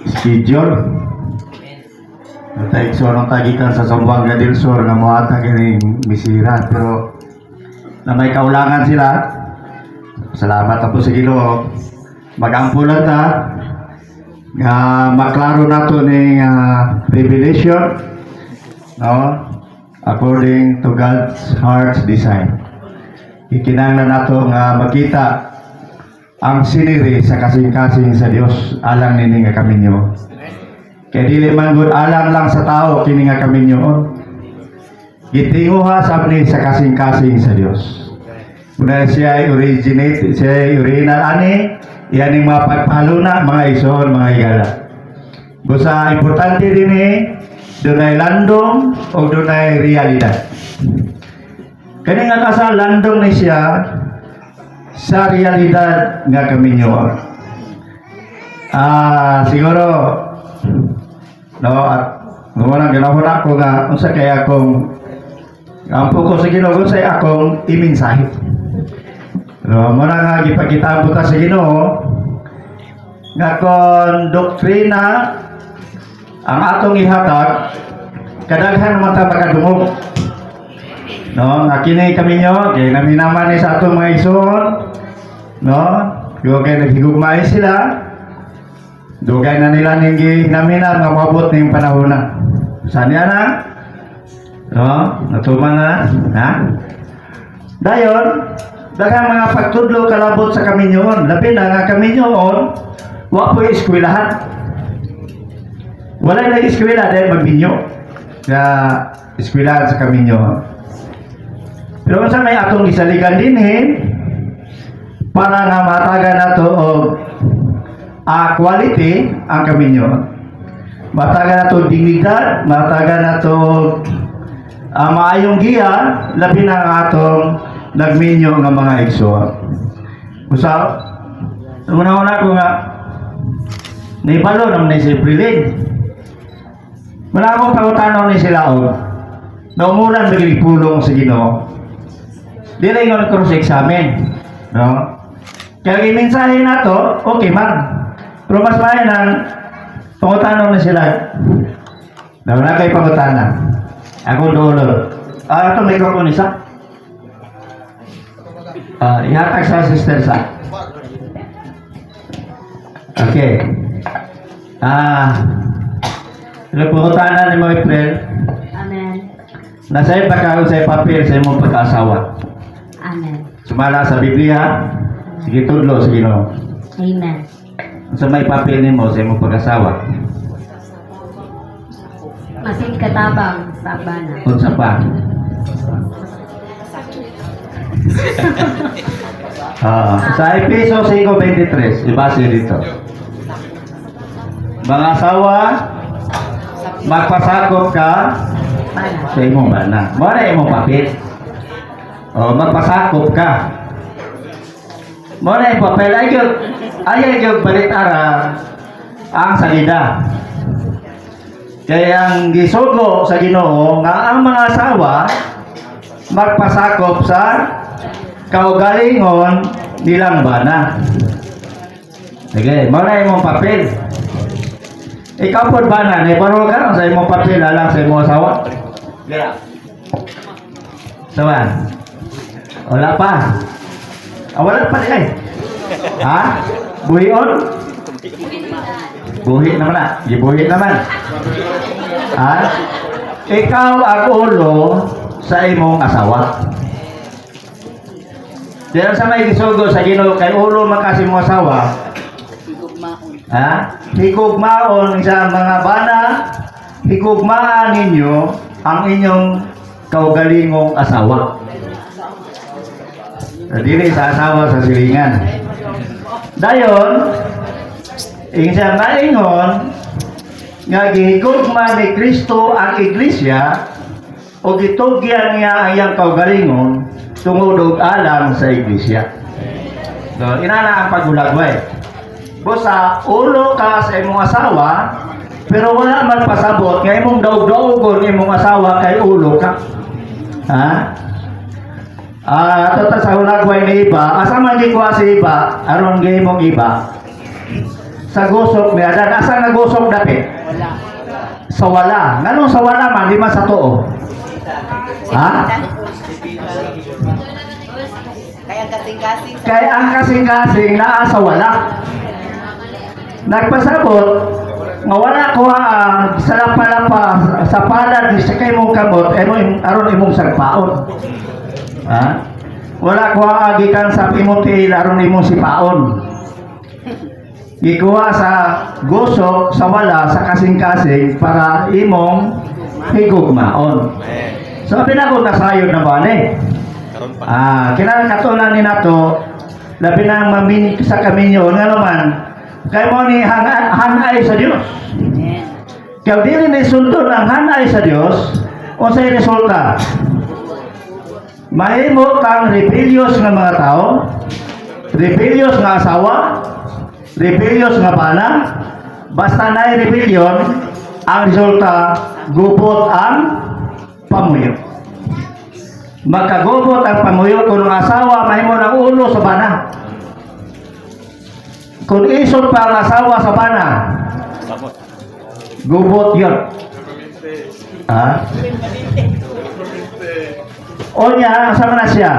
schedule. Natay so nang tagikan sa Zamboanga del Sur nga moata kining bisira pero na may kaulangan sila. Salamat ako sa Ginoo. Magampulan ta nga maklaro nato ning revelation, no, according to God's heart's design. Ikinahanglan nato nga makita ang siniri sa kasing-kasing sa Dios alang nini nga kaminyo. Kaya dili man gud alang lang sa tao kini nga kaminyo. Gitinguha sabni sa kasing-kasing sa Dios. Muna siya originate, siya original ani, iyaning mga pagpaluna, mga ison, mga higala. Busa importante din dunay landong o dunay realidad. Kani nga kasal landong ni siya sa realidad nga kaminyo. Siguro no, at wala ginahuna ko nga unsa kay akong ampo ko sa Ginoo sa akong iminsahe. No, muna nga gipakita ta sa Ginoo nga kon doktrina ang atong ihatag kadaghan man ta makadungog. No, nga kini kaminyo kay naminaman ni sa atong mga ison, no, yo kay naghigugmay sila. Dugay na nila ning ginaminan nga maabot ning panahon na. Saan yan na? No? Natuman na? Ha? Dayon, daghang mga pagtudlo kalabot sa kaminyoon. Labi na nga kaminyoon, wa po eskwelahan. Wala na eskwela dahil magbinyo. Nga eskwelahan sa kaminyoon. Pero sa may atong isaligan din para nga matagan na to quality ang kaminyo. Matagan na to dignidad, matagan na to maayong giya, labi na ang atong nagminyo ng mga igsoon. Usap, una-una ko nga, naibalo naman na si Prilin. Wala akong pangutanaw ni sila na umulan magiging pulong sa Ginoo. Dili nga cross-examine. No? Kaya iminsahe na to, okay man. Pero mas mayan ang pangutanon na sila. Wala kayo pangutanan. Ako doon. Ito may microphone isa. Ihatag sa sister sa. Okay. Pangutanan ni mga April. Amen. Nasa'yo pa ka sa papel sa imong pagkaasawa. Amen. Sumala sa Biblia. Sige tudlo sa Ginoo. Amen. Sa may papel nimo sa imong pag-asawa. Masin katabang sa bana. Unsa pa? Sa Efeso 5:23, ibase dito. Mga asawa, magpasakop ka Bana. sa imong bana. Mo na imong papel. Magpasakop ka. Mo na yung papel ay yung balitara ang salida. Kaya ang gisudlo sa Ginoo nga ang mga asawa magpasakop sa kaugalingon nilang bana. Sige, mo na imong papel. Ikaw po bana, naibaro ka sa imong papel alang sa imong asawa? Gira. Sawan? Wala pa. Wala pa din. Ha? Buhion? Buhi naman na. Gibuhi naman. Ha? Ikaw ang ulo sa imong asawa. Diyan sa may gisugo sa Ginoo kay ulo makasi mong asawa. Ha? Higugmaon sa mga bana, higugmaan ninyo ang inyong kaugalingong asawa. Dili sa asawa sa silingan. Dayon, isang maingon nga gihigugma ni Kristo ang iglesia o gitugyan niya ang iyang kaugalingon tungod og alam sa iglesia. So, inana ang pagulagway. Busa ulo ka sa imong asawa pero wala man pasabot nga imong daog-daogon imong asawa kay ulo ka. Ha? Tota sa hulagway ni iba, asa man gikuha si iba, aron gay mong iba. sa gusok ni Adan. Asa nga gusok dapit? Sa wala. Nganong sa wala man, di man sa tuo? Ha? Kaya kasing-kasing sa Kaya ang kasing-kasing naa sa wala. Nagpasabot, nga wala ko sa lapa-lapa, sa palad, di sa kay mong kamot, aron imong sagpaon. Ha? Wala ko gikan sa pimuti, aron imong sipaon. Ikuha sa gusok, sa wala, sa kasing-kasing, para imong higugmaon. So, pinakot na sayod na ba, kinang katulan ni nato, labi na mamin sa kaminyo, nga naman, kay mo ni hanay sa Dios. Kaya dili ni sundon ang hanay sa Dios, o sa resulta, mahimo kang rebellious nga mga tao, rebellious nga asawa, rebellious nga bana, basta na rebellion, ang resulta, gubot ang pamuyo. Magkagubot ang pamuyo kung ang asawa mahimo ng ulo sa bana. Kung isot pa ang asawa sa bana, gubot yun. Ha? O niya, sama na siya.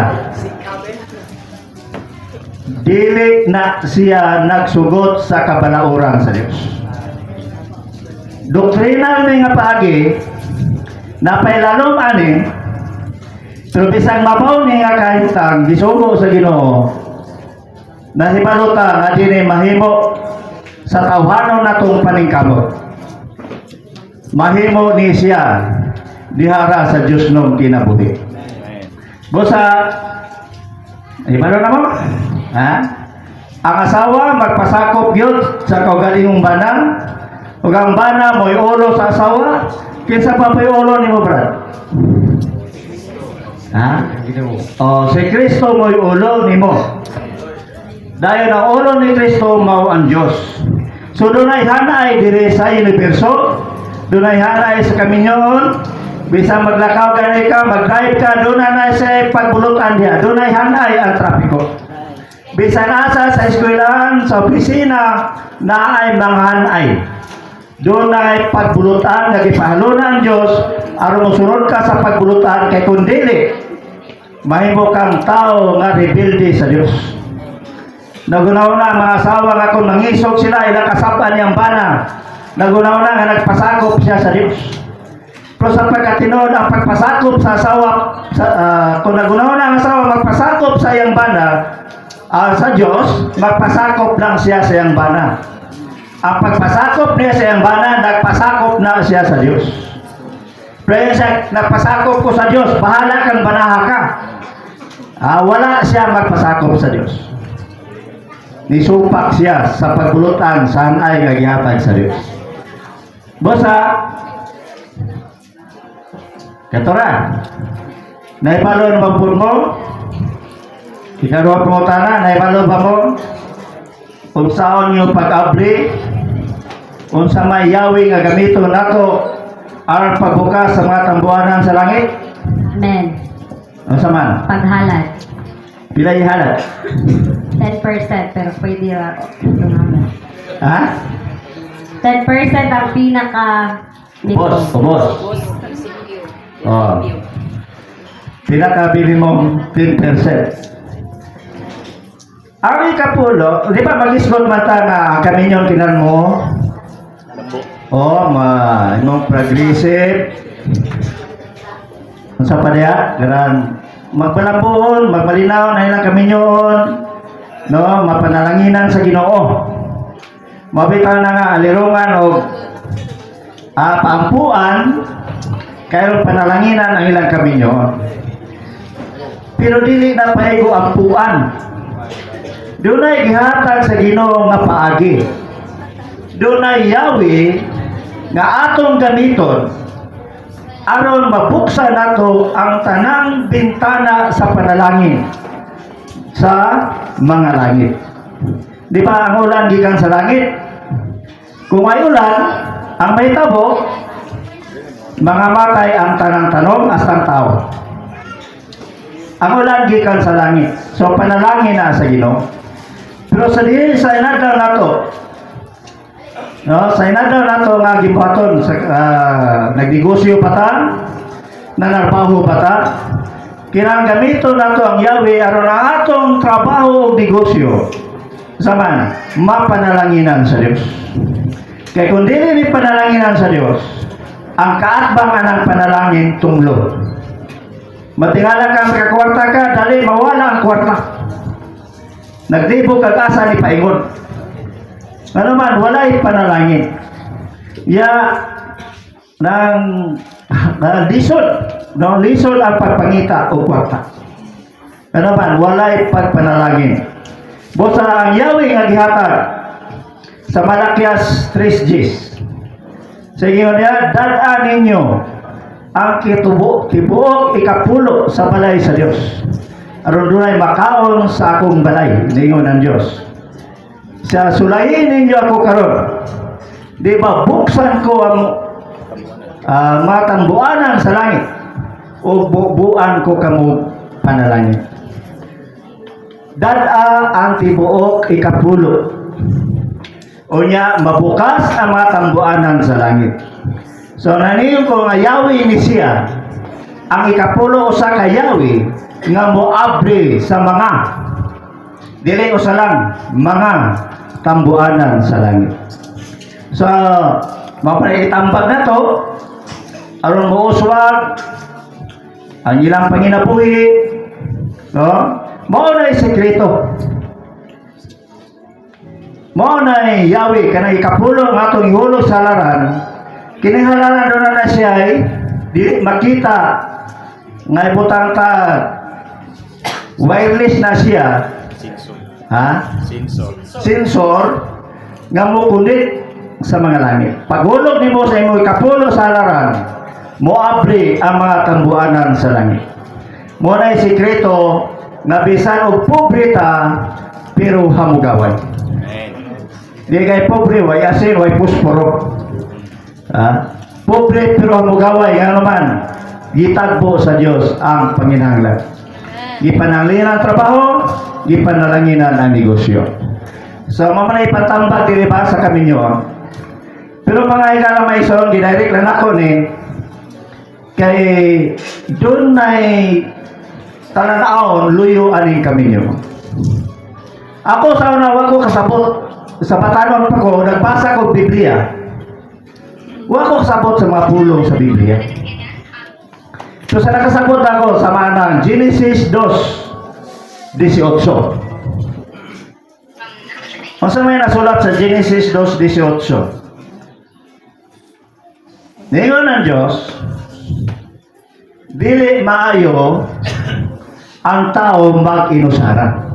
Dili na siya nagsugot sa kabalauran sa Diyos. Doktrinal ni nga paagi, napailalong ani, pero bisang mabaw ni nga kahintang, gisugo sa Ginoo, na hibaluta nga dini mahimo sa tawhanon natong paningkamot. Mahimo ni siya dihara sa Dios nung kinabuhi. Bosa, hibalo na mo? Ha? Ang asawa magpasakop yun sa kaugalingong banang, ug ang bana mo'y ulo sa asawa, kinsa pa po'y ulo ni mo, brad? Ha? O, si Kristo mo'y ulo ni mo. Dahil ang ulo ni Kristo mao ang Diyos. So dunay hanay diri sa universo, dunay hanay sa kaminyoon, bisa maglakaw ganay ka, mag-drive ka, dunay na sa pagbulutan niya, dunay hanay ang trapiko. Bisa nasa sa eskwelahan, sa opisina, na ay mga hanay. Dunay pagbulutan, nagipahalunan ang Diyos, aron mosunod ka sa pagbulutan kay kundili, mahimo kang tao nga rebelde sa Diyos. Nagunaw na mga asawa nga kung nangisog sila, ilang kasapan niyang bana. Nagunaw na nga nagpasakop siya sa Diyos. Pero sa pagkatinod ang pagpasakop sa asawa, kung nagunaw na ang asawa magpasakop sa iyang bana, sa Diyos, magpasakop lang siya sa iyang bana. Ang pagpasakop niya sa iyang bana, nagpasakop na siya sa Diyos. Pero siya, nagpasakop ko sa Diyos, bahala kang banaha ka. Wala siya magpasakop sa Diyos. Nisupak siya sa pagbulutan saan ay nagyapag sa Diyos. Bosa, katora, naipalo ang bampun mo? Ikaduha pangutana, naipalo ba mo? Unsaon yung pag-abri? Unsa may yawi nga gamiton nato aron pagbukas sa mga tambuanan sa langit? Amen. Unsa man? Paghalad. Pila ihalad? 10%, pero pwede ako. Tumama. Ha? 10% ang pinaka nito. Ubos. Oh. Pinakabili mong 10%. Ang ikapulo, di ba mag-isgot mata nga kami yung tinan mo? Imong progressive. Unsa pa diya? Garan magpalambuon, magmalinaw na ilang kami yun. No, mapanalanginan sa Ginoo. Mabitaw na nga alirungan o paampuan kayo panalanginan ang ilang kami yun. Pero dili na pahigo ampuan. Dunay gihatag sa Ginoo nga paagi. Dunay yawi nga atong gamiton aron mabuksan nato ang tanang bintana sa panalangin sa mga langit. Di ba ang ulan gikan sa langit? Kung may ulan, ang may tabo, mga matay ang tanang tanom astang tao. Ang ulan gikan sa langit. So panalangin na sa Ginoo. Pero sa diin sa inadal nato, No, sa inadlaw nato nga gibuhaton sa nagnegosyo pa ta, nanarbaho pa ta. Kinang gamiton nato ang Yahweh aron ang atong trabaho o negosyo. Zaman, mapanalanginan sa Dios. Kaya kung dili ni panalanginan sa Dios, ang kaatbangan ng panalangin tunglo. Matingala kang kakwarta ka, dali mawala ang kwarta. Nagdibog kag-asa ni paingon. Ano man, wala'y panalangin. Nang lisod ang pagpangita o kwarta. Ano man, wala'y pagpanalangin. Busa ang Yahweh nga gihatag sa Malakias 3:10. Sige niya, dad-an ninyo ang tibuok ikapulo sa balay sa Dios. Aron dunay makaon sa akong balay, ningon ng Dios. Sa sulayin ninyo ako karon. Di ba buksan ko ang matang buanan sa langit o buuan ko kamo panalangin. Dad-a ang tibuok ikapulo. Unya mabukas ang matang buanan sa langit. So naniyo ko nga Yahweh ni siya ang ikapulo usa ka Yahweh nga moabri sa mga dili usa lang mga tambuanan sa langit. So mapaitambag na to aron mouswag ang ilang panginabuhi, no? Mao na sekreto. Mao na Yahweh kanang ikapulo nga atong ihulo sa laran. Kinahanglan do na siya ay di makita nga ibutang ta wireless na siya. Sensor nga mo kunit sa mga langit. Paghulog nimo sa imong ikapulo sa laran, moabri ang mga tambuanan sa langit. Mo na sekreto nga bisan og pobre ta pero hamugaway. Di kay pobre way asin way pusporo. Pobre pero hamugaway nga naman gitagbo sa Dios ang panginahanglan. Gipananglinan ang trabaho, gipanalangin ang negosyo. So mamanay patambag diri ba sa kaminyo. Pero mga igala may son gidirect lang ako ni kay doon nay tananaon luyo aning kaminyo. Ako sa una wa ko kasabot sa batanon pa ko nagbasa ko Biblia. Wa ko kasabot sa mga pulong sa Biblia. So sa nakasabot ako sa manang Genesis 2:18. Masa may nasulat sa Genesis 2:18. Ningon ng Diyos, dili maayo ang tao mag-inusara.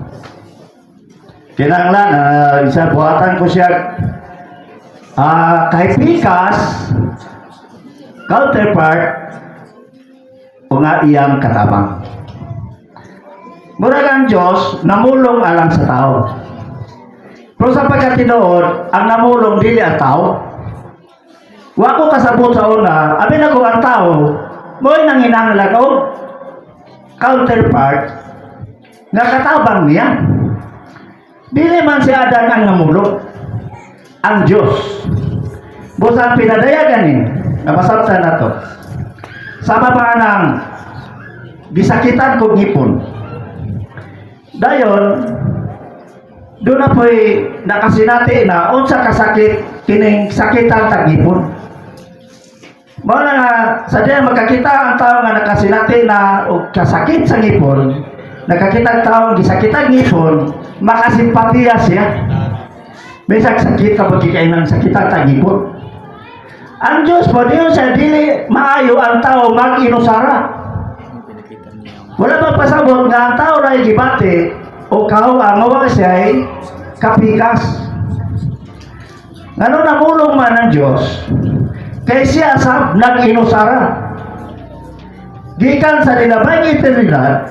Kinanglan, isa buhatan ko siya kahit pikas, counterpart, o nga iyang katabang. Murag ang Diyos, namulong alang sa tao. Pero sa pagkatinood, ang namulong dili ang tao. Wa ko kasabot sa una, abin ako ang tao, mo'y nanginanglan o counterpart, nga katabang niya. Dili man si Adan ang namulong, ang Diyos. Busa pinadayagan ni, napasabta na to. Sama pa ng gisakitan ko ngipon. Dayon, doon na po'y nakasinati na unsa kasakit kining sakitan tagipon. Mao na nga sadya magkakita ang tao nga nakasinati na og kasakit sa ngipon, nakakita ang tao gisakitan ngipon, makasimpatiya siya. Bisag sakit kapag kailangan sakitan tagipon. Ang Diyos po, Diyos sa dili maayo ang tao mag-inusara. Wala ba pasabot nga ang tao na gibati o kahuang mawa siya ay kapikas. Ano namulong man ng Diyos, kay siya sa nag-inusara. Gikan sa nilabay eternidad,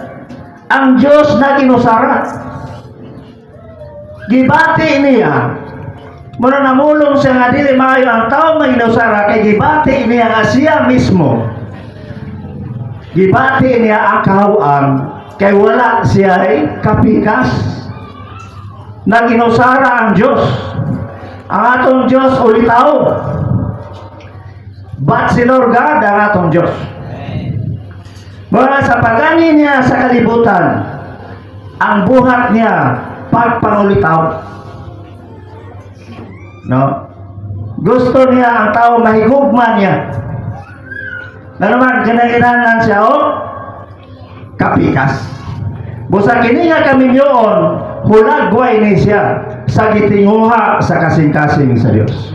ang Diyos nag-inusara. Gibati niya, muna namulong siya nga dili maayo ang tao nga inusara kay gibati niya nga siya mismo. Gibati niya ang kahuang kay wala siya ay kapikas. Nag-inusara ang Diyos. ang atong Diyos ulitaw. But si Lord God ang atong Diyos. Mula sa pagani niya sa kalibutan, ang buhat niya pagpangulitaw. No? Gusto niya ang tao mahigugma niya. Na naman, kinailangan siya o kapikas. Busa kini nga kami yun, hulagway ni siya sa gitinguha sa kasing-kasing sa Diyos.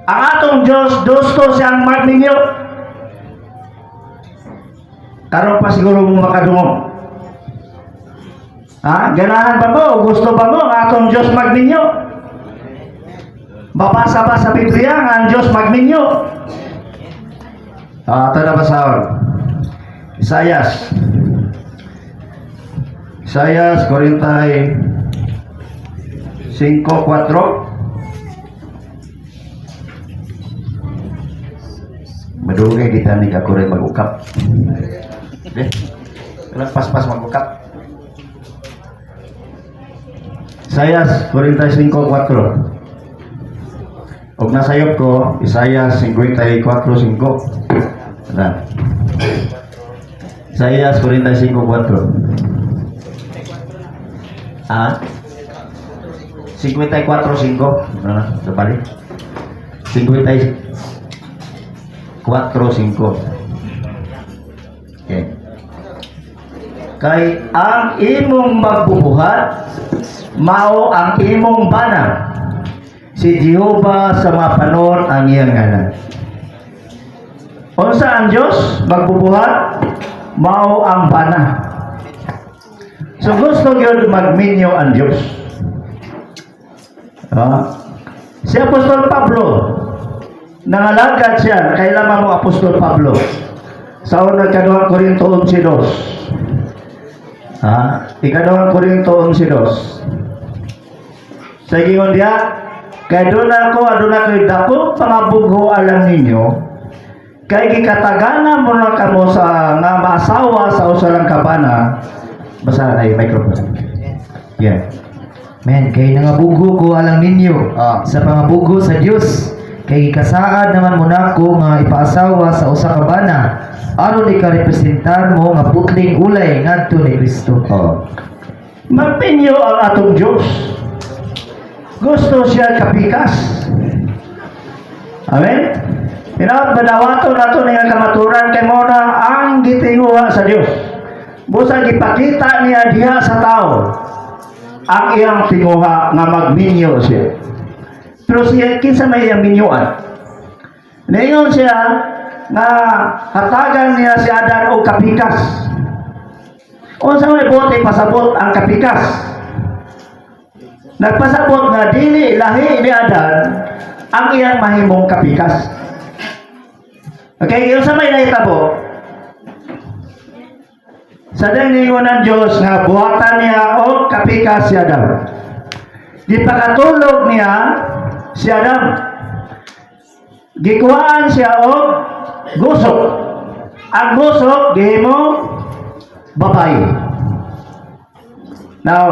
Ang atong Diyos, gusto siyang magninyo. Karon pa siguro mong makadungog. Ha? Ganahan ba mo? Gusto ba mo ang atong Diyos magninyo? Babasa ba sa Biblia nga ang Diyos magninyo? Ito na basahon. Isayas 45:4. Madugay kita ni ako rin mag-ukap. Walang pas-pas mag-ukap. Isayas 45:4. Og nasayop ko, Isayas 54:5. Nah. Isayas 45:4. Ah? 54:5. Nah, terbalik. 54:5. Okay. Kay ang imong magbubuhat mao ang imong bana. Si Jehova sa mapanon ang iyang ngalan. Unsa ang Diyos magbubuhat mao ang bana. So gusto gyud magminyo ang Diyos. Si Apostol Pablo, nangalagad siya, kailan mo Apostol Pablo? Sa unang ikaduhang Korinto 11:2. Ikaduhang Korinto 11:2. Sa gingon diha, kay doon ako, aduna ko'y dako pangabugho alam ninyo, kay gikatagana mo na kamo sa nga maasawa sa usalang kabana. Basta ay microphone. Yeah. Men, kay nangabugo ko alang ninyo sa pangabugo sa Dios. Kay kasaad naman mo nako nga ipaasawa sa usa ka bana aron ikarepresentar mo nga putling ulay ngadto ni Kristo. Magpinyo ang atong Diyos. Gusto siya kapikas. Amen? Inaot badawato nato nga kamaturan kay mo na ang gitinguha sa Dios. Busa gipakita niya diha sa tao ang iyang tinguha nga magminyo siya. Pero siya kinsa may iyang minyuan. Naingon siya nga hatagan niya si Adan og kapikas. Unsa may bote pasabot ang kapikas? Nagpasabot nga dili lahi ni Adan ang iyang mahimong kapikas. Okay, yung sa may nahitabo, sa ningon ng Diyos nga buhatan niya o kapikas si Adam. Di pakatulog niya si Adam. Gikuhaan siya o gusok. Ang gusok, gihimo babae. Now,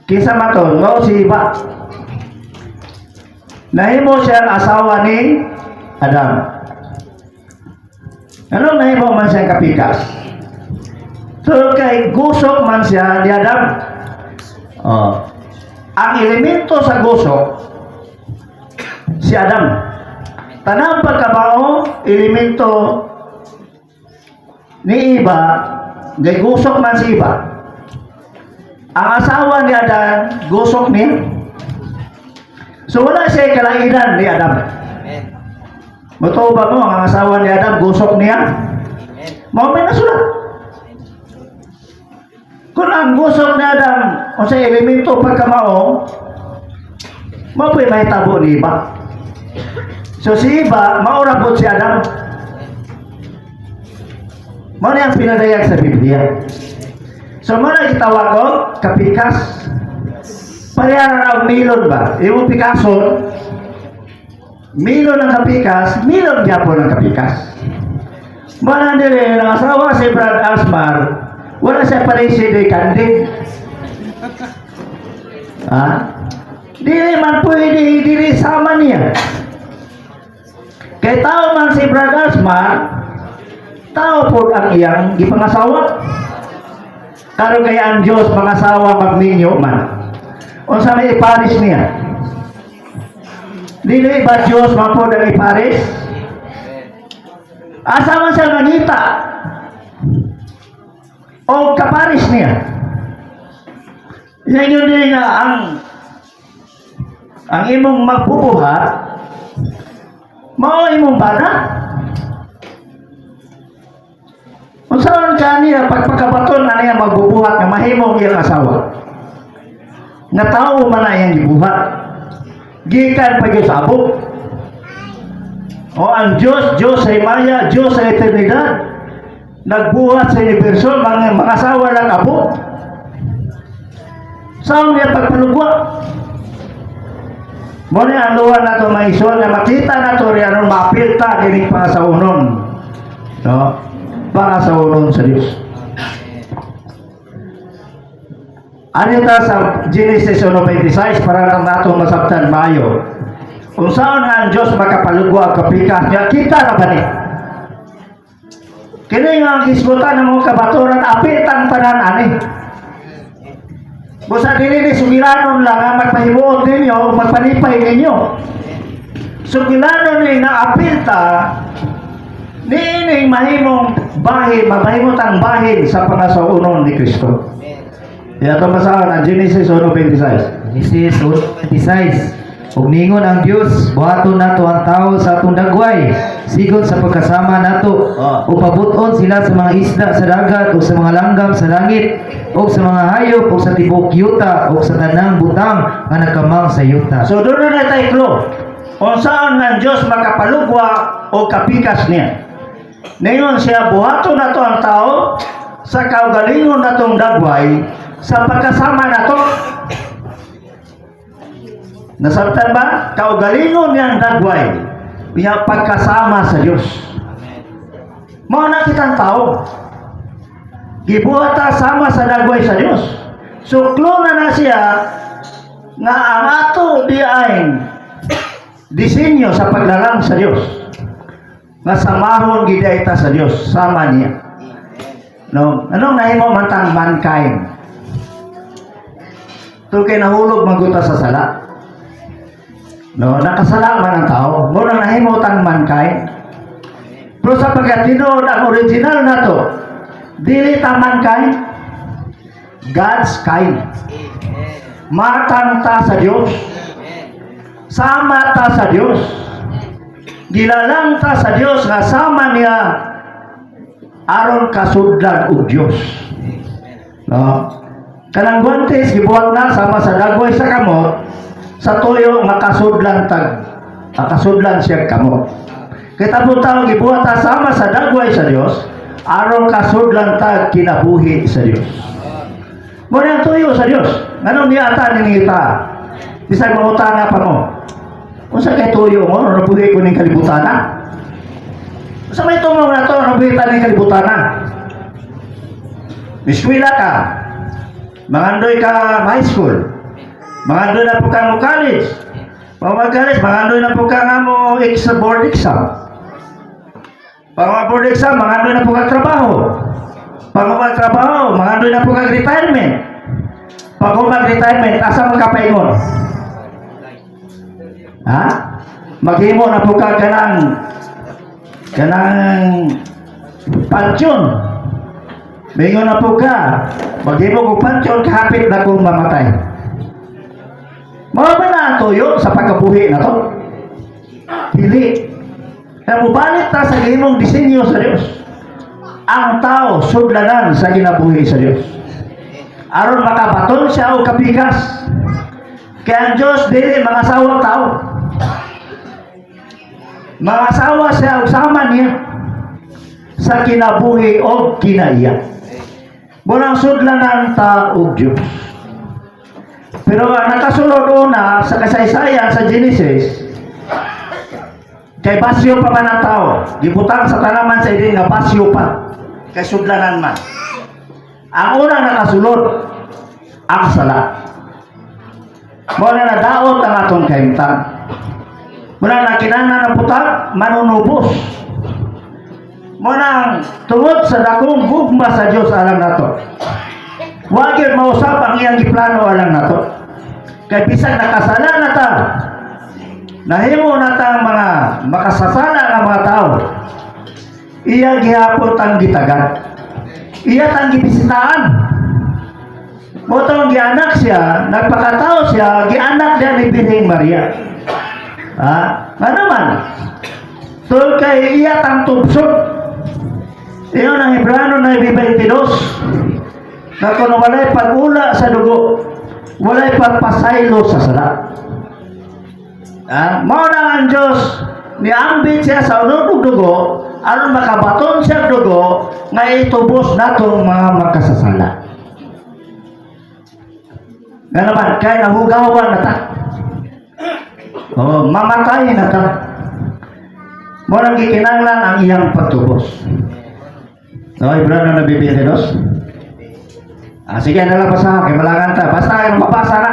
kisa maton, mao si Iba. Nahimo siya ang asawa ni Adam. Anong nahimo man siyang kapikas? So, kay gusok man siya ni Adam. Ang elemento sa gusok, si Adam. Tanang pagkabao, elemento ni Iba, kay gusok man si Iba. Ang asawa ni Adam, gusok niya. So, wala siya kalainan ni Adam. Matuo ba mo, ang asawa ni Adam, gusok niya? Mau may nasulat. Kung ang gusok ni Adam, o sa elemento pagkamao, mapoy may tabo ni Iba. So si Iba, maurabot si Adam. Mao na ang pinadayag sa Biblia. So muna gitawag ko, kapikas. Pareharan ang milon ba? Yung Picasso, milon ng kapikas, milon gyapon ng kapikas. Muna nila ang asawa si Brad Asmar, wala siya parisi de kandig. Dili man pwede dili sama niya. Kay tao man si Brad Asman, tao po ang iyang gipangasawa. Karon kay ang Dios mangasawa magminyo man. Unsa may iparis niya? Dili ba Dios man po ang iparis? Asa man siya nangita? O kaparis niya? Yan yun din nga ang imong magbubuhat, mao imong bana. Unsaon kaniya pagpakabaton na niya magbubuhat nga mahimong iyang asawa? Nga tao man na iyang gibuhat. Gikan pa gyud sa abo. O ang Diyos sa Himaya, Diyos sa eternidad, nagbuhat sa universo, mga asawa lang abo. Saan niya pagpalugwa? Muna ang luwan na ito mga isyon na makita na ito riyan mapilta kining pangasaunon. No? Pangasaunon sa Diyos. Ano ta sa Genesis 1:26 para lang nato masabtan mayo. Kung saan nga ang Diyos makapalugwa kapikas niya, kita na ba ni? Kini nga ang gisbutan ng mga kabaturan, apitang tanan ani. Busa dili ni sugiranon lang ang magpahimuot ninyo, magpanipay ninyo. Sugiranon ni na apilta, niining mahimong bahin, mahimotang bahin sa pangasaunon ni Kristo. Ito masahan ang Genesis 1:26. Genesis 1:26. Ug ningon ang Dios, buhaton nato ang tao sa atong dagway, sigon sa pagkasama nato. Ug pabuton sila sa mga isda sa dagat ug sa mga langgam sa langit, ug sa mga hayop ug sa tibuok yuta ug sa tanang butang nga nagkamang sa yuta. So doon na tayo klo. Kung saan ng Diyos makapalugwa o kapikas niya. Ngayon siya buhaton nato ang tao sa kaugalingon natong dagway sa pagkasama nato. Nasabtan ba? Kaugalingon niyang dagway niya pagkasama sa Diyos. Mao na kitang tao. Gibuhata sama sa dagway sa Diyos. Suklo na siya nga ang ato di ay disenyo sa paglalang sa Diyos. Nga samahon gid ita sa Diyos, sama niya. No, anong nahimo man tang mankind? To kay nahulog maguta sa sala. No, nakasala man ang tao, mo nang nahimo tang mankind. Pero sa pagkatinood ang original nato, dili ta mankind, God's kind. Matang ta sa Diyos. Sama ta sa Diyos. Gilalang ta sa Diyos nga sama niya aron kasudlan og Diyos. No? Kanang guantes gibuhat na sama sa dagway sa kamot, sa tuyo makasudlan siya kamot. Kita po tao gibuhat ta sama sa dagway sa Diyos aron kasudlan ta kinabuhi sa Diyos. Mo nang tuyo sa Diyos. Nganong niata ninita? Bisag mangutana pa mo. Unsa kay tuyo mo nabuhi ko ning kalibutan? Unsa may tumong na to nabuhi ta ning kalibutan? Eskwela ka. Mangandoy ka high school. Mangandoy na po ka mo college. Pag-college, mangandoy na po ka nga mo board exam. Pag-board exam, mangandoy na po ka trabaho. Pag-trabaho, mangandoy na po ka retirement. Pag-retirement, asa mo ka paingon? Ha? Maghimo na po ka kanang pansyon. Mingon na po ka. Maghimo ko pansyon, kahapit na kong mamatay. Mga ba na ang tuyo sa pagkabuhi na to? Dili. Kaya mubalit ta sa ginong disenyo sa Diyos. Ang tao, sudlanan sa ginabuhi sa Diyos. Aron makabaton siya o kapikas. Kaya ang Diyos, dili, mga asawang tao. Mga asawa siya o sama niya sa kinabuhi o kinaiya. Munang sudlanan ta o Diyos. Pero nakasulod una sa kasaysayan sa Genesis, kay basyo pa man ang tao. Gibutang sa tanaman sa idin nga basyo pa. Kay sudlanan man. Ang unang nakasulod, ang sala. Mo na nadaot ang atong kahimtang. Muna na kinahanglan ng putak, manunubos. Muna tungod sa dakong gugma sa Dios alang nato. Wa gyud mausab ang iyang giplano alang nato. Kay bisan nakasala na ta, nahimo na ta mga makasasala nga mga tao. Iya gihapon tang gitagan. Iya tang gibisitaan. Mo tong gianak siya, nagpakatao siya, gianak dia ni Birheng Maria. Nga naman. So kay iya tang tubsot. Iyon ang Hebrano 9:22. Na kung walay pag-ula sa dugo, walay pagpasaylo sa sala. Mao na ang Diyos niambit siya sa unod dugo aron makabaton siya dugo nga itubos natong mga makasasala. Nga naman, kaya nahugawan na ta. Mamatay na ta. Mo nang gikinahanglan ang iyang pagtubos. Hebrano 9:22. Sige, nalang basa, kay malangan ta. Basta kayo mabasa na.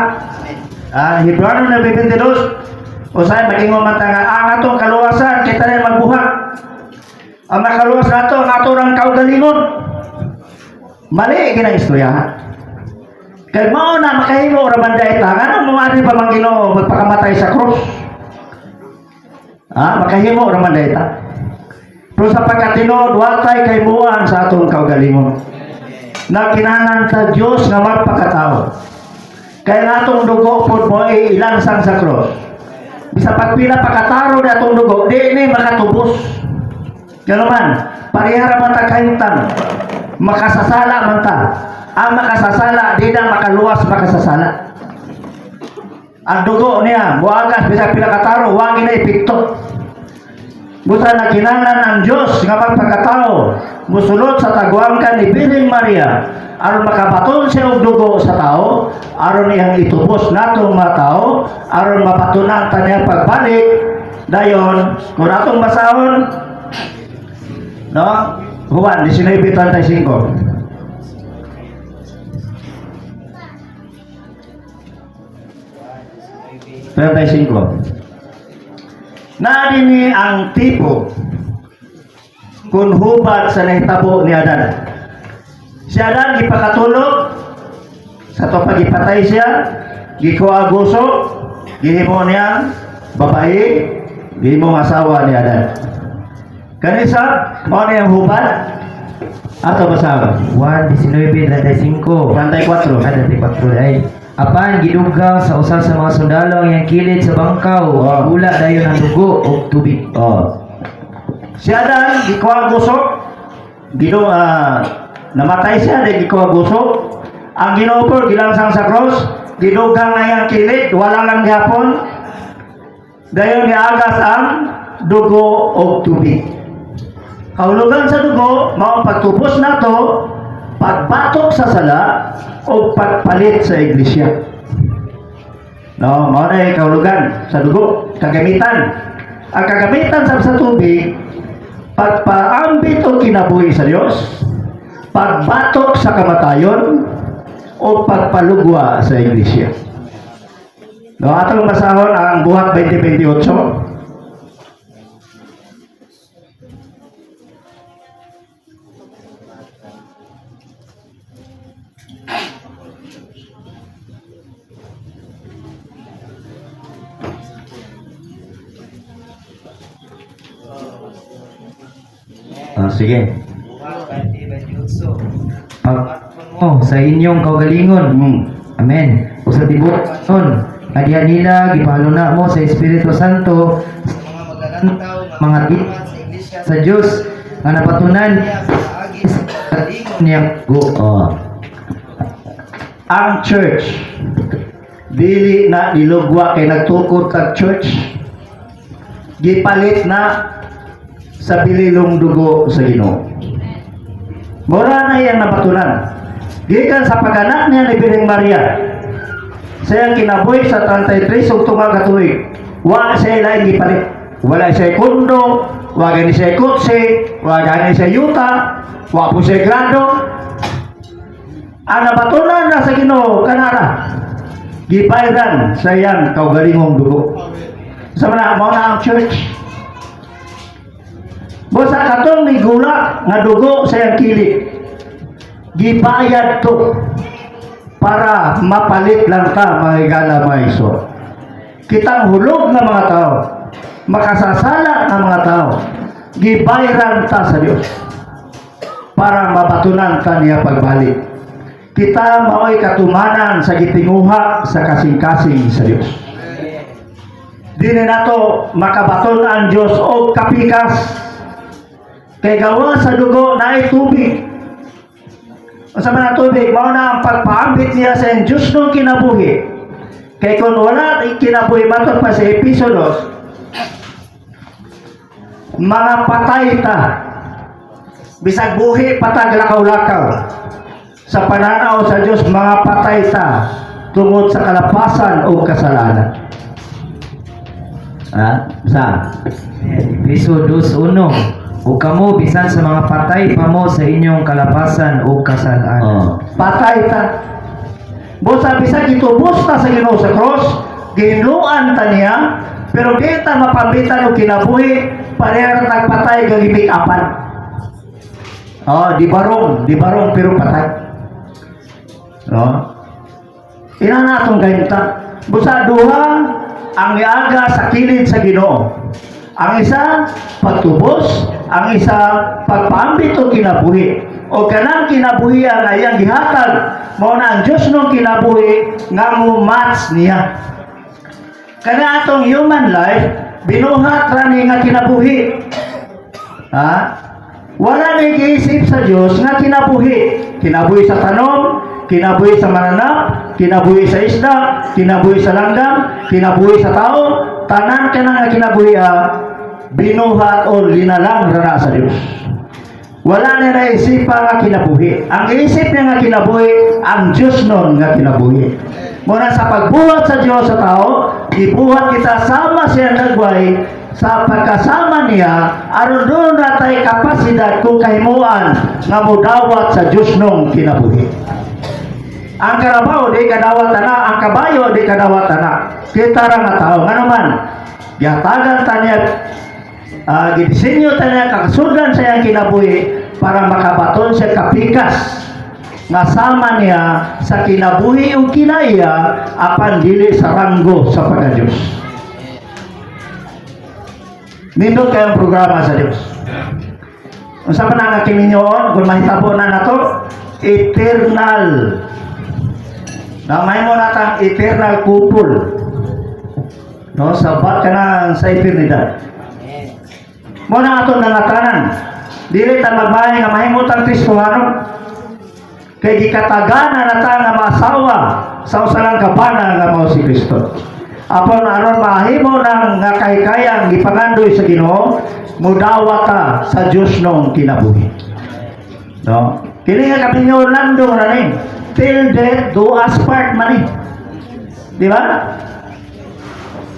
Hebrano 9:22. Usay magingon man ta nga ang atong kaluwasan kita na magbuhat. Ang nakaluwas nato ang aturang kaugalingon. Mali ginang istoryahan. Kay mao na makahimo ra man dayta ngano mo ani pa man Ginoo magpakamatay sa krus. Makahimo ra man dayta. Pero sa pagkatinuod watay kay muan sa atong kaugalingon. Na kinahanglan sa Dios nga magpakatao. Kay natong dugo pod mo ilansang sa krus. Bisa pagpila pakataro na atong dugo, di ni makatubos. Gano man, parihara man ta kahimtang, makasasala man ta. Ang makasasala, di na makaluwas makasasala. Ang dugo niya, buagas, bisa pila kataro, wagi na ipikto. Buta na kinahanglan ang Diyos nga magpagkatao, musulod sa tagwangkan ni Birheng Maria, aron makabaton siya og dugo sa tao, aron iyang itubos natong mga tao, aron mapatunan ta niya pagbalik. Dayon, kung atong basahon, no? Juan 19:35. Na dinhi ang tipo kun hubad sa nahitabo ni Adan. Si Adan gipakatulog sa to pagipatay siya, gikuaguso, gihimo niya babae, gihimo asawa ni Adan. Kanisa mao ni ang hubad ato basahan. 1:19-35. 34 ay apan gidugaw sa usa sa mga sundalo ang iyang kilid sa bangkaw, ula dayon ang dugo ug tubig. Si Adan gikuaguso, namatay siya di gikuaguso. Ang Ginoo po gilansang sa cross, gidugang na iyang kilid, wala lang gihapon. Dayon niagas ang dugo ug tubig. Kahulugan sa dugo, mao pagtubos nato, pagbatok sa sala o pagpalit sa iglesia. No, mao na kahulugan sa dugo, kagamitan. Ang kagamitan sa tubig, pagpaambit o kinabuhi sa Dios, pagbatok sa kamatayon o pagpalugwa sa iglesia. No, atong basahon ang Buhat 20:28. Sige. Sa inyong kaugalingon. Amen. Usa tibok nun, adihan nila gipahalo na mo sa Espiritu Santo mga sa Dios nga napatunan niya go. Ang church dili na ilugwa kay nagtukod kag church, gipalit na sa bililong dugo sa Ginoo. Mura na iyang napatunan. Gikan sa paganak niya ni Birheng Maria, sa iyang kinabuhi sa 33 ug tunga ka tuig, wa siya lain gipalit. Wala siya kundo, wa gani siya kutsi, wa gani siya yuta, wa po siya grado. Ang napatunan na sa Ginoo kanara. gibayran sa iyang kaugalingong dugo. Sa mga mo na ang church. Busa katong ni gula nga dugo sa iyang kilid. Gibayad to para mapalit lang ta mga higala mga iso. Kitang hulog na mga tao, makasasala na mga tao, gibayran ta sa Dios para mabatunan ta niya pagbalik. Kita mao'y katumanan sa gitinguha sa kasing-kasing sa Dios. Dili nato makabaton ang Dios o kapikas kay gawa sa dugo na ay tubig. Sa mga tubig, mao na ang pagpaambit niya sa iyang Diyos nung kinabuhi. Kaya kung wala kinabuhi matod pa sa Episodos, mga patay ta, bisag buhi patag lakaw-lakaw. Sa pananaw sa Diyos, mga patay ta, tungod sa kalapasan o kasalanan. Ha? Saan? Episodos 1. O kamo bisan sa mga patay pa mo sa inyong kalapasan o kasalanan. Patay ta. Busa bisag itubos ta sa Ginoo sa cross, ginluan ta niya, pero di ta mapambitan o kinabuhi, pareha nagpatay gagibig apan. Di barong pero patay. Ina na atong gayunta. Busa duha ang iaga sa kilid sa Ginoo. Ang isa pagtubos, ang isa pagpaambit o kinabuhi. O kanang kinabuhi ang ayang gihatag, mao na ang Diyos nung kinabuhi nga mo-match niya. Kana atong human life, binuhat rani nga kinabuhi. Wala na giisip sa Diyos nga kinabuhi. Kinabuhi sa tanom, kinabuhi sa mananap, kinabuhi sa isda, kinabuhi sa langgam, kinabuhi sa tao, tanan ka nga kinabuhi binuhat o linalang rana sa Diyos. Wala na naisip nga kinabuhi. Ang isip niya nga kinabuhi, ang Diyos nun nga kinabuhi. Muna sa pagbuhat sa Diyos sa tao, ibuhat kita sama siya nagway sa pagkasama niya, aron doon na tayo kapasidad kung kahimuan nga mudawat sa Diyos nung kinabuhi. Ang karabaw di kadawat na, ang kabayo di kadawat na. Kita ra nga tao nga naman yatagan ta niya, gidisenyo ta niya kakasudan sa iyang kinabuhi para makabaton siya kapikas nga sama niya sa kinabuhi o kinaiya apan dili sa ranggo sa pagka-Diyos. Nindot kayong programa sa Diyos. Unsa pa na kininyoon kung mahitabo na nato eternal. Namay mo natang eternal couple. No, sabat ka na sa eternidad. Muna ato nangatanan. Dili ta magmahay nga mahimutang Kristohano. Kay gikatagana na ta nga masawa sa usalang kabana nga mao si Kristo. Apon aron mahimo nang nga kahikayang gipangandoy sa Ginoo, mudawa ta sa Dios nung kinabuhi. No? Kini nga kami nyo landong na ni. Till death do us part man eh. Di ba?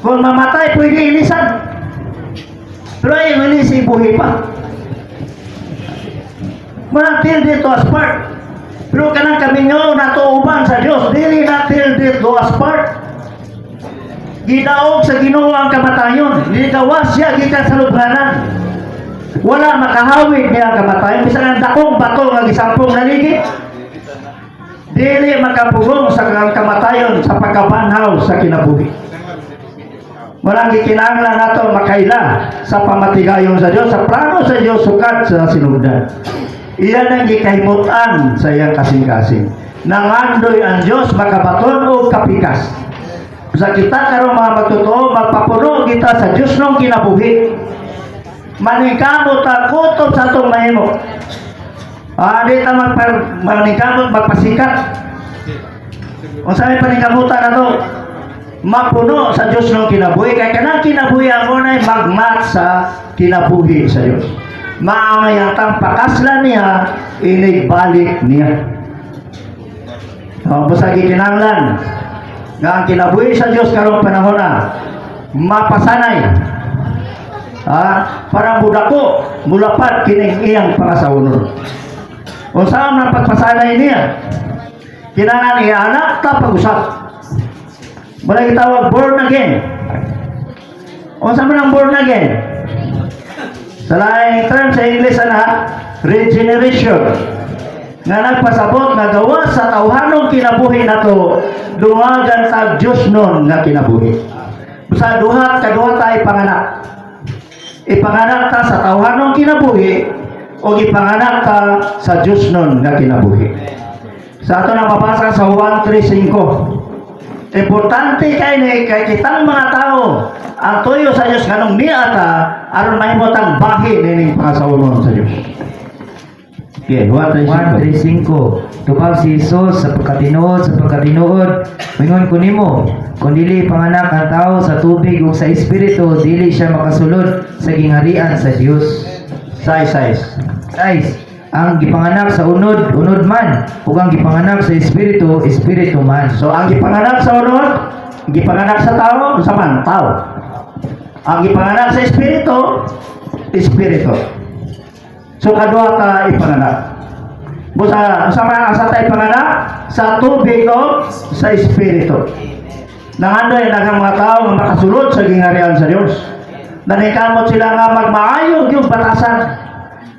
Kung mamatay, pwede ilisan. Pero ay ilisi, buhi pa. Muna till death do us part. Pero kanang kami nyo natuuban sa Diyos, dili na till death do us part. Gidaog sa Ginoo ang kamatayon. Gigawas siya gikan sa lubhanan. Wala makahawid niya ang kamatayon. Bisa nga dakong bato nga gisampung naligid. Dili makapugong sa kamatayon sa pagkabanhaw sa kinabuhi. Walang gikinahanglan nato makaila sa pamatigayon sa Dios, sa plano sa Dios sukat sa sinugdan. Iyan ang gikahimutan sa iyang kasing-kasing. Nangandoy ang Dios makabaton o kapikas. Sa kita karong mga magtotoo, magpapuno kita sa Dios nung kinabuhi. Maningkamot ta kutob sa atong mahimo. Di ta maningkamot magpasikat. O sabi paningkamutan na to, mapuno sa Diyos nung kinabuhi. Kaya kanang kinabuhi ang unay magmat sa kinabuhi sa Diyos. Maangayatang pakaslan niya, inigbalik niya. Basta gikinanglan nga ang kinabuhi sa Diyos karong panahon na mapasanay. Parang budako, mulapat kining iyang pangasawunod. Kung saan ang pagpasanay niya, kinangan niya anak ta pag-usap. Mula gitawag born again. O sa man ang born again? Sa laing term sa English regeneration. Nga nagpasabot nga gawa sa tawhanong kinabuhi nato dungagan sa Dios nun nga kinabuhi. Sa duha ta ipanganak. Ipanganak ta sa tawhanong kinabuhi o ipanganak ta sa Dios nun nga kinabuhi. Sa ato nang mabasa sa Juan 3:5. Importante kay kitang mga tao ang tuyo sa Dios nganong niata aron mahimutang bahin ning pangasaunon sa Dios. Okay, Juan 1:3-5. Tubag si Jesus sa pagkatinuod, mingon ko nimo, kung dili panganak ang tao sa tubig ug sa espiritu, dili siya makasulod sa gingharian sa Dios. Size. 6. Ang gipanganak sa unod man, ug ang gipanganak sa espiritu man. So ang gipanganak sa unod, gipanganak sa tao, sa man tao. Ang gipanganak sa espiritu. So kadua ta ipanganak. Busa sa ta ipanganak sa tubig o sa espiritu. Nangandoy daghang mga tao nga makasulod sa gingharian sa Dios. Nanikamot sila nga magmaayo yung batasan.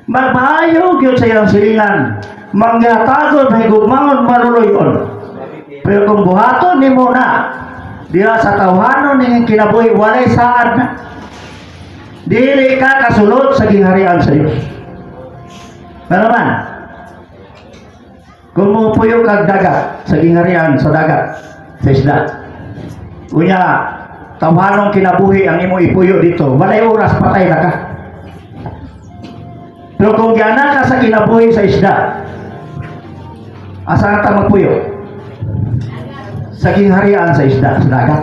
Magmaayo gyud sa ilang silingan. Mangyatagod may gugmangon maluloyon. Pero kung buhaton nimo na diha sa tawhanon ning kinabuhi walay saad na. Dili ka kasulod sa gingharian sa Dios. Pero man, kung mupuyo kag dagat sa gingharian sa dagat, sa isda, unya tawhanong kinabuhi ang imo ipuyo dito, walay oras patay na ka. Pero kung gianak ka sa kinabuhi sa isda, asa ka magpuyo? Sa gingharian sa isda, sa dagat.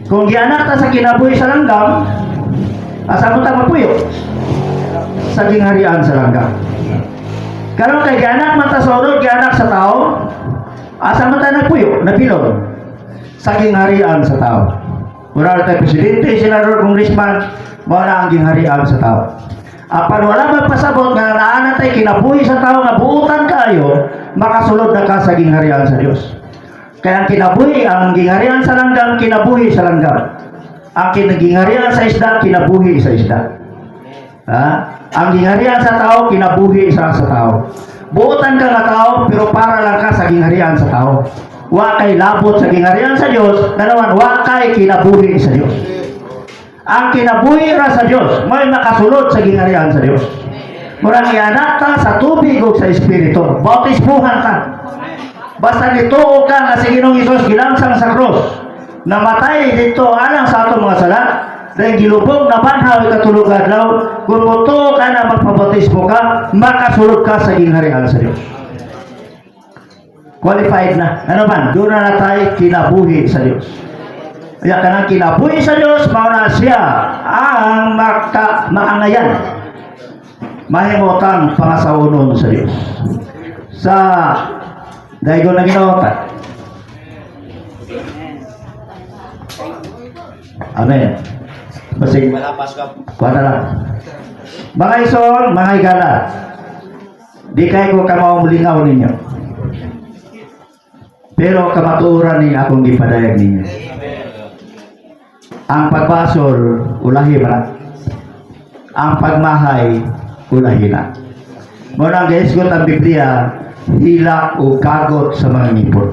Kung gianak ka sa kinabuhi sa langgam, asa mo ta magpuyo? Sa gingharian sa langgam. Karon kay gianak man ta sa unod, gianak sa tao, asa man ta nagpuyo, nabilog? Sa gingharian sa tao. Mura tayo presidente, senador, congressman, mao na ang gingharian sa tao. Apan wala magpasabot nga naanan tay kinabuhi sa tao nga buutan kayo, makasulod na ka sa gingharian sa Dios. Kaya ang kinabuhi, ang gingharian sa langgam, kinabuhi sa langgam. Ang gingharian sa isda, kinabuhi sa isda. Ha? Ang gingharian sa tao, kinabuhi sa tao. Buutan ka nga tao, pero para lang ka sa gingharian sa tao. Wa kay labot sa gingharian sa Dios, naman wa kay kinabuhi sa Dios. Ang kinabuhi ra sa Dios, may makasulod sa gingharian sa Dios. Murang ianak ka sa tubig o sa espiritu. Bautismuhan ka. Basta nituo ka nga si Ginoong Hesus gilansang sa krus. Namatay dito alang sa atong mga sala. Dahil gilubog na banhaw ikatulog adlaw. Kung mutuo ka na magpabautismo ka, makasulod ka sa gingharian sa Dios. Qualified na. Ano man? Doon na tayo kinabuhi sa Dios. Kaya kanang kinabuhi sa Dios, mauna siya ang maangayan. Mahimutang pangasaunon sa Dios. Sa daigo na ginawa. Amen. Basig kuha na lang. Mga ison, mga higala, di kayo ko kamaw mulingaw ninyo. Pero kamaturan ni akong gipadayag ninyo. Ang pagbasol, ulahi man. Ang pagmahay, ulahi na. Muna gaisgot ang Biblia, hila o kagot sa mga ngipon.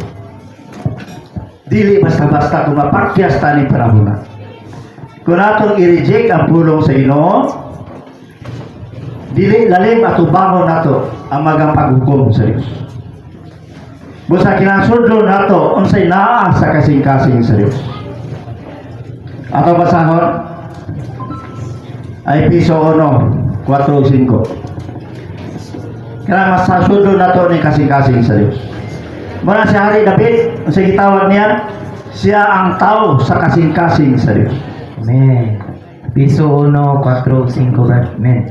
Dili basta-basta kung mapakyas tani panahuna. Kung natong i-reject ang pulong sa Ginoo, dili lalim at ubangon nato ang magang paghukom sa Diyos. Busa kinasudlo nato unsay naa sa kasing-kasing sa Diyos. Ato basahon ay piso 1, 4-5. Kaya masasudlo nato ni kasing-kasing sa Diyos. Muna si Hari David, unsay gitawag niya, siya ang tao sa kasing-kasing sa Diyos. Amen. Piso 1, 4-5. Amen.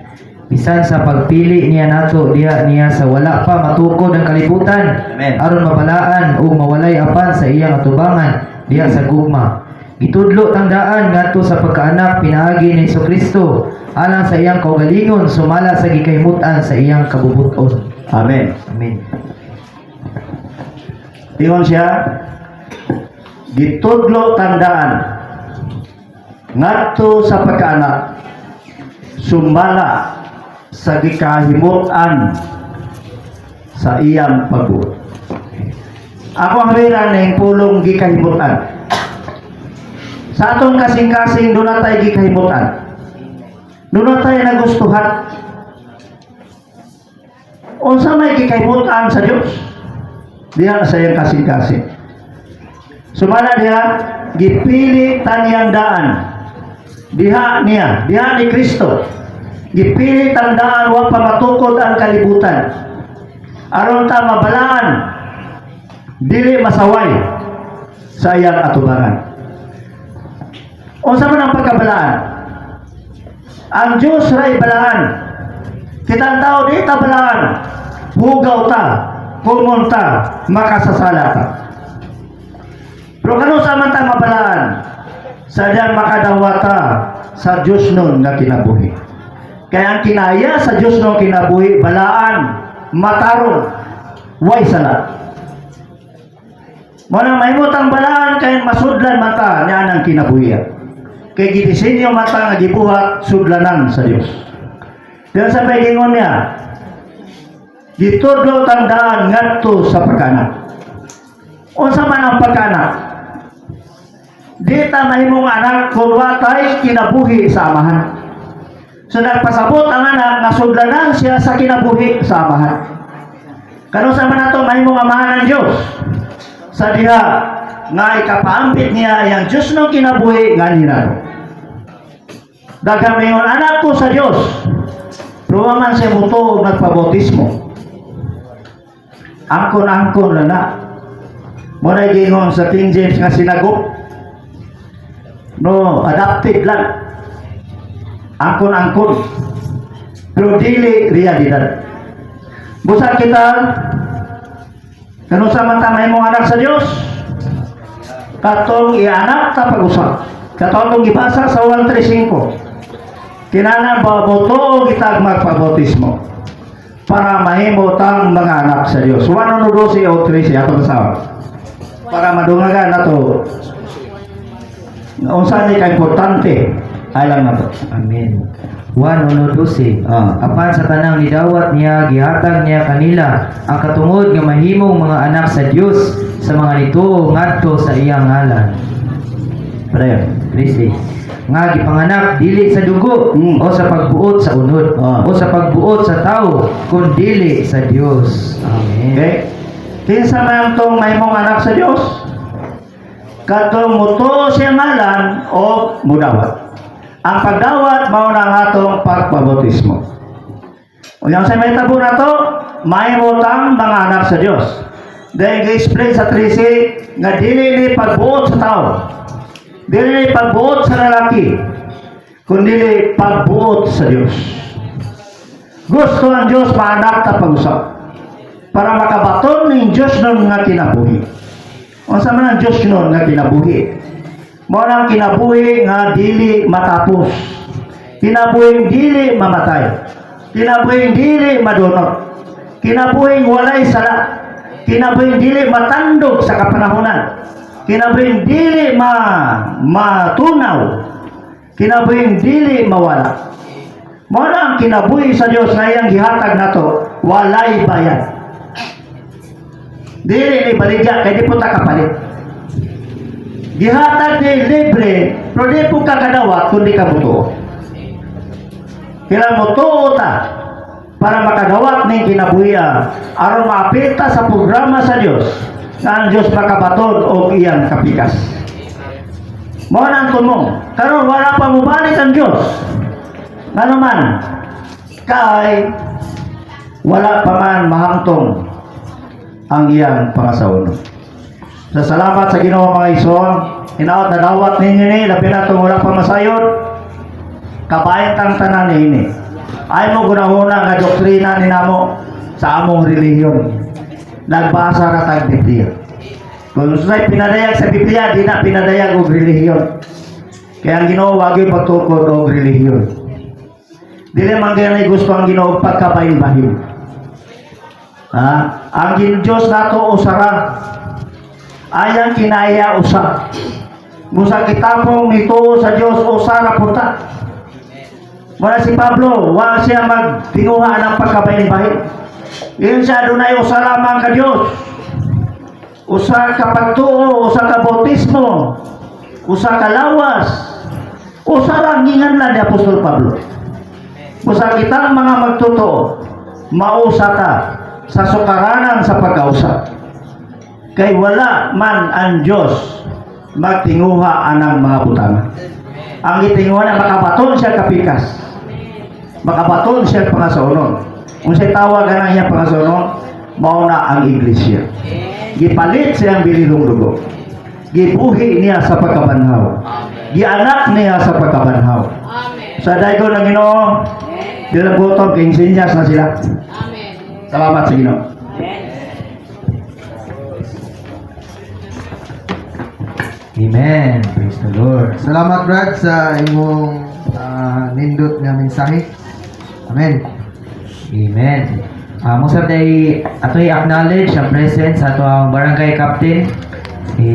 Bisan sa pagpili niya nato diha niya sa wala pa matukod ang kalibutan. Amen. Aron mabalaan o mawalay apan sa iyang atubangan diha sa gugma. Gitudlo tangdaan ngadto sa pagkaanak pinaagi ni Jesucristo alang sa iyang kaugalingon sumala sa gikaymutan sa iyang kabubuton. Amen. Amen. Ingon siya, gitudlo tandaan ngadto sa pagkaanak sumala sa gikahimutan sa iyang pagbuot. Ako ang hawira ng pulong gikahimutan. Sa atong kasing-kasing doon na tayo gikahimutan. Doon na tayo nagustuhan. Unsa may gikahimutan sa Dios? Diha sa iyang kasing-kasing. Sumala diha gipili taniyang daan. Diha ni Kristo. Gipili tandaan wa pa matukod ang kalibutan. Aron ta mabalaan dili masaway sa iyang atubangan. Unsa man ang pagkabalaan? Ang Dios ray balaan. Kita tao di ta balaan. Hugaw ta, kumon ta, makasasala ta. Pero kano sa man ta mabalaan? Sadyan makadawata sa Dios nun nga kinabuhi. Kaya ang kinaya sa Dios nun kinabuhi, balaan, matarong, way sala. Muna mahimot ang balaan kaya masudlan mata niya ang kinabuhi. Kaya gidisenyo mata nga gibuhat sudlanan sa Dios. Diyan sa pagingon niya, gitudlo tandaan ngadto sa pagkanak. Unsa man ang pagkanak? Di ta mahimong anak kung watay kinabuhi sa amahan. So nagpasabot ang anak nga sudlanan siya sa kinabuhi sa amahan. Kano sa man ato mahimong amahan ng Dios? Sa diha nga ikapaambit niya yang Dios no kinabuhi nga ninaro. Daghang mayon anak ko sa Dios. Pero man siya muto og nagpabautismo. Angkon-angkon na na. Muna gingon sa King James nga sinagop. No, adapted lang. Angkon-angkon. Pero dili realidad. Busa kita kano sa mantamay mong anak sa Dios? Katong ianak ta pag-usap. Katong gibasa sa 1:35. Kinahanglan baboto kita magpabautismo para mahimo tang mga anak sa Dios. 1:12 o 13 atong basaw. Para madungagan nato. Unsa ni ka importante ay lang nato. Amen. 1:12. Apan sa tanang nidawat niya, gihatag niya kanila ang katungod nga mahimong mga anak sa Dios sa mga nituo ngadto sa iyang ngalan. Prayer. 13. Nga gipanganak dili sa dugo o sa pagbuot sa unod o sa pagbuot sa tao kun dili sa Dios. Amen. Okay? Kinsa man tong mahimong anak sa Dios? Katong muto siya ngalan o mudawat. Ang pagdawat mao na ang atong pagpabautismo. Unyang sa may tabo na to, mahimo tang mga anak sa Dios. Dahil gi-explain sa 13 nga dili ni pagbuot sa tao. Dili ni pagbuot sa lalaki, kundi pagbuot sa Dios. Gusto ang Dios maanak ta pag-usap para makabaton ng Dios nun nga kinabuhi. Unsa man ang Dios nun nga kinabuhi? Mao nang kinabuhi nga dili matapos. Kinabuhi dili mamatay. Kinabuhi dili madunot. Kinabuhi walay sala. Kinabuhi dili matandog sa kapanahonan. Kinabuhi dili matunaw. Kinabuhi dili mawala. Mao ang kinabuhi sa Dios nga iyang gihatag nato, walay bayad. Dili ni baligya kay di po ta kapalit. Gihatag ni libre, pero di po ka kadawat kundi ka buto. Kailangan mo tuo ta para makadawat ng kinabuhian aron maapita sa programa sa Dios na ang Dios makabaton o iyang kapikas. Mao nang tumong. Karon wala pa mubalik ang Dios. Nga naman, kay wala pa man mahangtong ang iyang pangasawon. Sa salamat sa Ginoo mga igsoon, hinaot na dawat ninyo ni, labi na itong wala pa masayod, kabayat ang tanan ni. Ay mo gunahuna nga doktrina ni namo sa among relihiyon. Nagbasa na tayong Biblia. Kung sa'y pinadayag sa Biblia, di na pinadayag og relihiyon. Kaya ang Ginoo wag yung pagtukod og relihiyon. Dili man ganay gusto ang Ginoo pagkabahin-bahin. Ang Diyos nato usara. ayang kinaya usa. Musa kitapong nito sa Dios usa ra punta. Muna si Pablo, wa siya magtinguha ng pagkabahin-bahin. Iyon siya dunay usa lamang ka Dios. Usa ka pagtuo, usa ka bautismo, usa ka lawas, usa lang ginganlan ni Apostol Pablo. Usa kita mga magtotoo, mausa ta sa sukaranan sa pagkausa. Kay wala man ang Dios magtinguha anang mga butang. Ang gitinguha na makabaton siya kapikas. Makabaton siya pangasaunon. Kung siya tawag na niya pangasaunon, mauna ang iglesia. Gipalit siya ang bililong dugo. Gibuhi niya sa pagkabanhaw. Gianak niya sa pagkabanhaw. Sa daygo ng Ginoo, dinagutom kay sinyas na sila. Salamat sa Ginoo. Amen. Praise the Lord. Salamat Brad sa imong nindot nga mensahe. Amen. Amen. Mo sa day atoy acknowledge ang presence sa ato ang barangay captain si